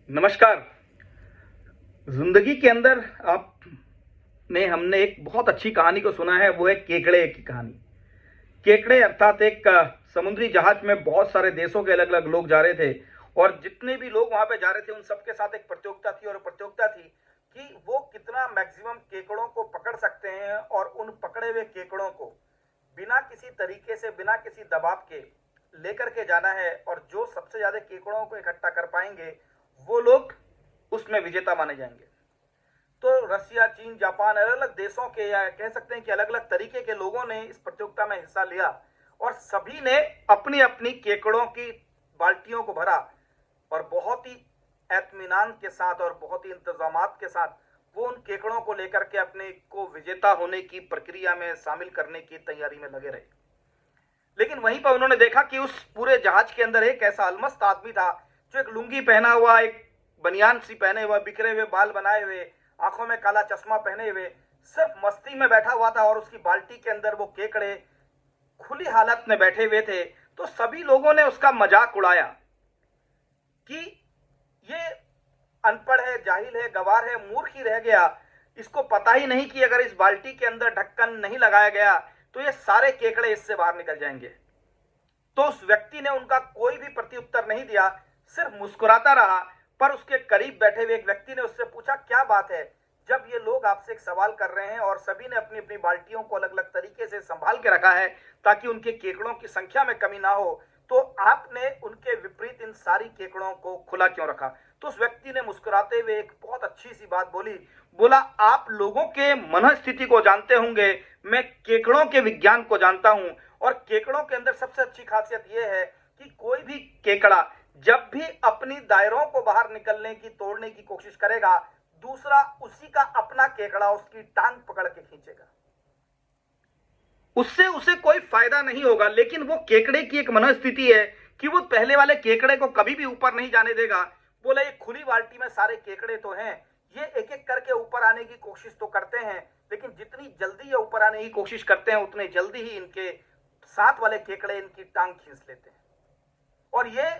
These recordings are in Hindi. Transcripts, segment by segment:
नमस्कार। जिंदगी के अंदर आपने हमने एक बहुत अच्छी कहानी को सुना है, वो है केकड़े की कहानी। केकड़े अर्थात एक समुद्री जहाज में बहुत सारे देशों के अलग अलग लोग जा रहे थे और जितने भी लोग वहां पे जा रहे थे उन सबके साथ एक प्रतियोगिता थी और प्रतियोगिता थी कि वो कितना मैक्सिमम केकड़ों को पकड़ सकते हैं और उन पकड़े हुए केकड़ों को बिना किसी तरीके से, बिना किसी दबाव के लेकर के जाना है और जो सबसे ज्यादा केकड़ों को इकट्ठा कर पाएंगे वो लोग उसमें विजेता माने जाएंगे। तो रसिया, चीन, जापान, अलग अलग देशों के या कह सकते हैं कि अलग अलग तरीके के लोगों ने इस प्रतियोगिता में हिस्सा लिया और सभी ने अपनी अपनी केकड़ों की बाल्टियों को भरा और बहुत ही एतमीनान के साथ और बहुत ही इंतजामात के साथ वो उन केकड़ों को लेकर के अपने को विजेता होने की प्रक्रिया में शामिल करने की तैयारी में लगे रहे। लेकिन वहीं पर उन्होंने देखा कि उस पूरे जहाज के अंदर एक ऐसा अलमस्त आदमी था जो एक लुंगी पहना हुआ, एक बनियान सी पहने हुआ, बिखरे हुए बाल बनाए हुए, आंखों में काला चश्मा पहने हुए सिर्फ मस्ती में बैठा हुआ था और उसकी बाल्टी के अंदर वो केकड़े खुली हालत में बैठे हुए थे। तो सभी लोगों ने उसका मजाक उड़ाया कि ये अनपढ़ है, जाहिल है, गवार है, मूर्ख ही रह गया, इसको पता ही नहीं कि अगर इस बाल्टी के अंदर ढक्कन नहीं लगाया गया तो ये सारे केकड़े इससे बाहर निकल जाएंगे। तो उस व्यक्ति ने उनका कोई भी प्रत्युत्तर नहीं दिया, सिर्फ मुस्कुराता रहा। पर उसके करीब बैठे हुए एक व्यक्ति ने उससे पूछा, क्या बात है, जब ये लोग आपसे एक सवाल कर रहे हैं और सभी ने अपनी अपनी बाल्टियों को अलग अलग तरीके से संभाल के रखा है ताकि उनके केकड़ों की संख्या में कमी ना हो, तो आपने उनके विपरीत इन सारी केकड़ों को खुला क्यों रखा? तो उस व्यक्ति ने मुस्कुराते हुए एक बहुत अच्छी सी बात बोली, बोला, आप लोगों के मनस्थिति को जानते होंगे, मैं केकड़ों के विज्ञान को जानता हूं और केकड़ों के अंदर सबसे अच्छी खासियत यह है कि कोई भी केकड़ा जब भी अपनी दायरों को बाहर निकलने की, तोड़ने की कोशिश करेगा, दूसरा उसी का अपना केकड़ा उसकी टांग पकड़ के खींचेगा। उससे उसे कोई फायदा नहीं होगा, लेकिन वो केकड़े की एक मनस्थिति है कि वो पहले वाले केकड़े को कभी भी ऊपर नहीं जाने देगा। बोला, ये खुली बाल्टी में सारे केकड़े तो हैं, ये एक एक करके ऊपर आने की कोशिश तो करते हैं, लेकिन जितनी जल्दी ये ऊपर आने की कोशिश करते हैं उतने जल्दी ही इनके साथ वाले केकड़े इनकी टांग खींच लेते हैं। और ये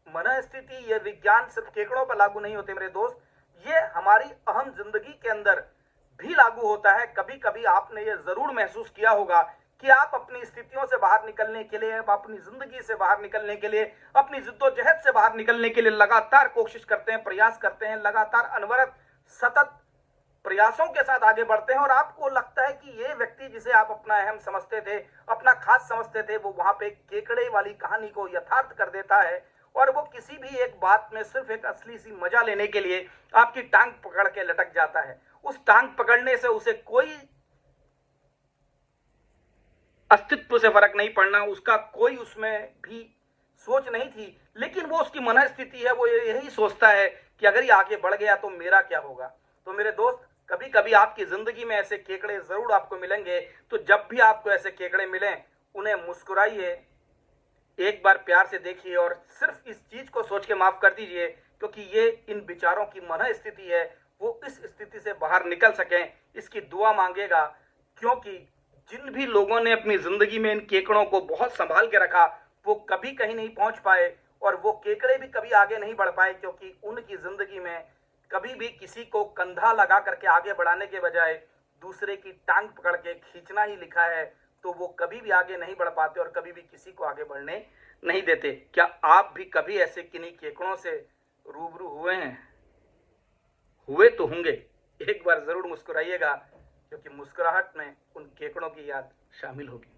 मनस्थिति, ये विज्ञान सिर्फ केकड़ों पर लागू नहीं होते मेरे दोस्त, ये हमारी अहम जिंदगी के अंदर भी लागू होता है। कभी कभी आपने ये जरूर महसूस किया होगा कि आप अपनी स्थितियों से बाहर निकलने के लिए, अपनी जिंदगी से बाहर निकलने के लिए, अपनी जिद्दोजहद से बाहर निकलने के लिए लगातार कोशिश करते हैं, प्रयास करते हैं, लगातार अनवरत सतत प्रयासों के साथ आगे बढ़ते हैं और आपको लगता है कि ये व्यक्ति जिसे आप अपना अहम समझते थे, अपना खास समझते थे, वो वहां पे केकड़े वाली कहानी को यथार्थ कर देता है और वो किसी भी एक बात में सिर्फ एक असली सी मजा लेने के लिए आपकी टांग पकड़ के लटक जाता है। उस टांग पकड़ने से उसे कोई अस्तित्व से फर्क नहीं पड़ना, उसका कोई उसमें भी सोच नहीं थी, लेकिन वो उसकी मनस्थिति है, वो यही सोचता है कि अगर ये आगे बढ़ गया तो मेरा क्या होगा। तो मेरे दोस्त, कभी कभी आपकी जिंदगी में ऐसे केकड़े जरूर आपको मिलेंगे, तो जब भी आपको ऐसे केकड़े मिलें उन्हें मुस्कुराइए, एक बार प्यार से देखिए और सिर्फ इस चीज को सोच के माफ कर दीजिए क्योंकि ये इन विचारों की मन स्थिति है, वो इस स्थिति से बाहर निकल सकें, इसकी दुआ मांगेगा। क्योंकि जिन भी लोगों ने अपनी जिंदगी में इन केकड़ों को बहुत संभाल के रखा वो कभी कहीं नहीं पहुंच पाए और वो केकड़े भी कभी आगे नहीं बढ़ पाए, क्योंकि उनकी जिंदगी में कभी भी किसी को कंधा लगा करके आगे बढ़ाने के बजाय दूसरे की टांग पकड़ के खींचना ही लिखा है, तो वो कभी भी आगे नहीं बढ़ पाते और कभी भी किसी को आगे बढ़ने नहीं देते। क्या आप भी कभी ऐसे किन्हीं केकड़ों से रूबरू हुए हैं? हुए तो होंगे, एक बार जरूर मुस्कुराइएगा क्योंकि मुस्कुराहट में उन केकड़ों की याद शामिल होगी।